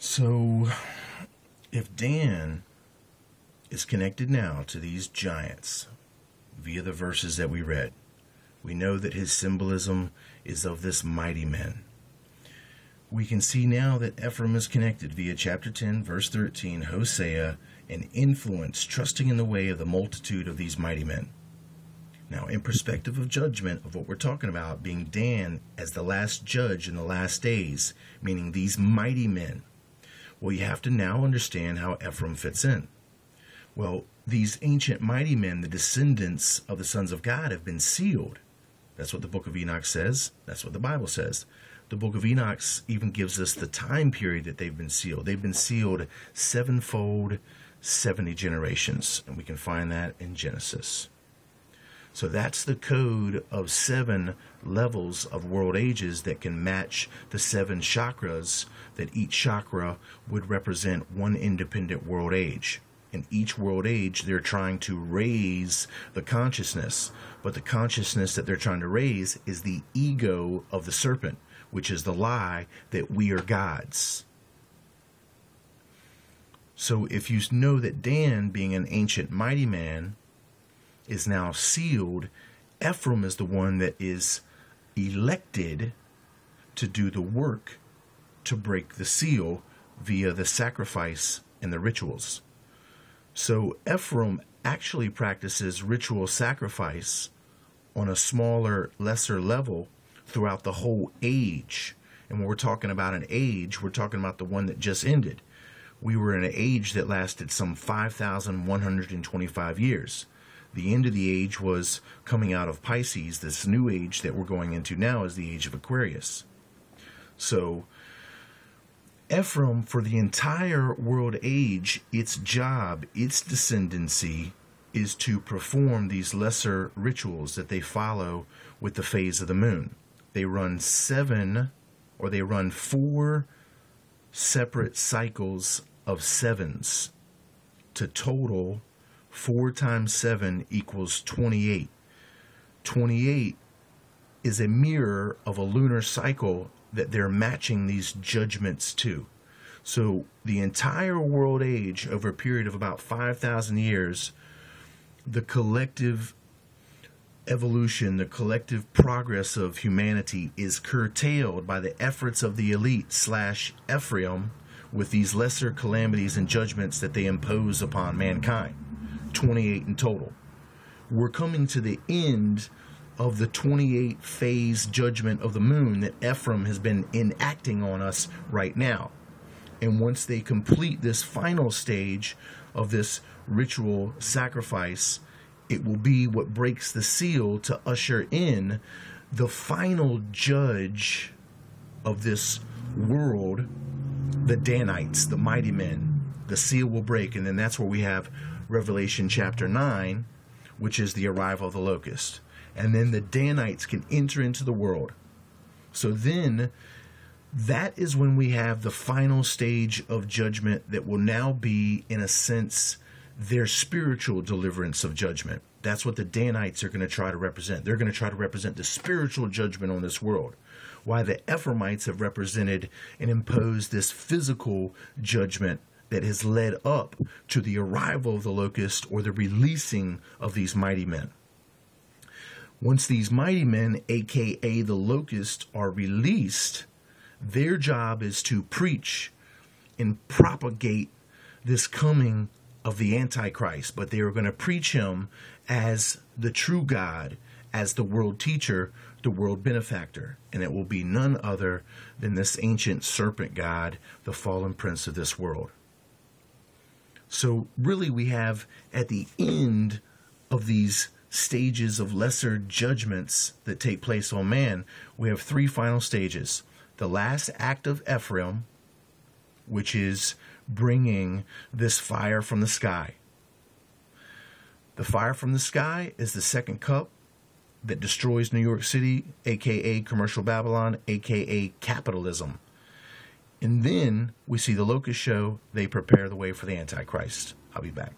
So, if Dan is connected now to these giants via the verses that we read, we know that his symbolism is of this mighty men. We can see now that Ephraim is connected via chapter 10, verse 13, Hosea, and influence, trusting in the way of the multitude of these mighty men. Now, in perspective of judgment of what we're talking about, being Dan as the last judge in the last days, meaning these mighty men, well, you have to now understand how Ephraim fits in. Well, these ancient mighty men, the descendants of the sons of God, have been sealed. That's what the book of Enoch says. That's what the Bible says. The book of Enoch even gives us the time period that they've been sealed. They've been sealed sevenfold, 70 generations. And we can find that in Genesis. So that's the code of 7 levels of world ages that can match the 7 chakras, that each chakra would represent one independent world age. In each world age, they're trying to raise the consciousness. But the consciousness that they're trying to raise is the ego of the serpent, which is the lie that we are gods. So if you know that Dan, being an ancient mighty man, is now sealed, Ephraim is the one that is elected to do the work to break the seal via the sacrifice and the rituals. So Ephraim actually practices ritual sacrifice on a smaller, lesser level throughout the whole age. And when we're talking about an age, we're talking about the one that just ended. We were in an age that lasted some 5,125 years. The end of the age was coming out of Pisces. This new age that we're going into now is the age of Aquarius. So Ephraim, for the entire world age, its job, its descendancy, is to perform these lesser rituals that they follow with the phase of the moon. They run 4 separate cycles of 7s to total 4 times 7 equals 28. 28 is a mirror of a lunar cycle that they're matching these judgments to. So the entire world age, over a period of about 5,000 years, the collective evolution, the collective progress of humanity is curtailed by the efforts of the elite / Ephraim with these lesser calamities and judgments that they impose upon mankind. 28 in total. We're coming to the end of the 28 phase judgment of the moon that Ephraim has been enacting on us right now. And once they complete this final stage of this ritual sacrifice, it will be what breaks the seal to usher in the final judge of this world, the Danites, the mighty men. The seal will break, and then that's where we have Revelation chapter 9, which is the arrival of the locust. And then the Danites can enter into the world. So then, that is when we have the final stage of judgment that will now be, in a sense, their spiritual deliverance of judgment. That's what the Danites are going to try to represent. They're going to try to represent the spiritual judgment on this world. While the Ephraimites have represented and imposed this physical judgment that has led up to the arrival of the locust or the releasing of these mighty men. Once these mighty men, aka the locust, are released, their job is to preach and propagate this coming of the Antichrist. But they are going to preach him as the true God, as the world teacher, the world benefactor. And it will be none other than this ancient serpent god, the fallen prince of this world. So really we have at the end of these stages of lesser judgments that take place on man, we have 3 final stages. The last act of Ephraim, which is bringing this fire from the sky. The fire from the sky is the second cup that destroys New York City, aka commercial Babylon, aka capitalism. And then we see the locust show. They prepare the way for the Antichrist. I'll be back.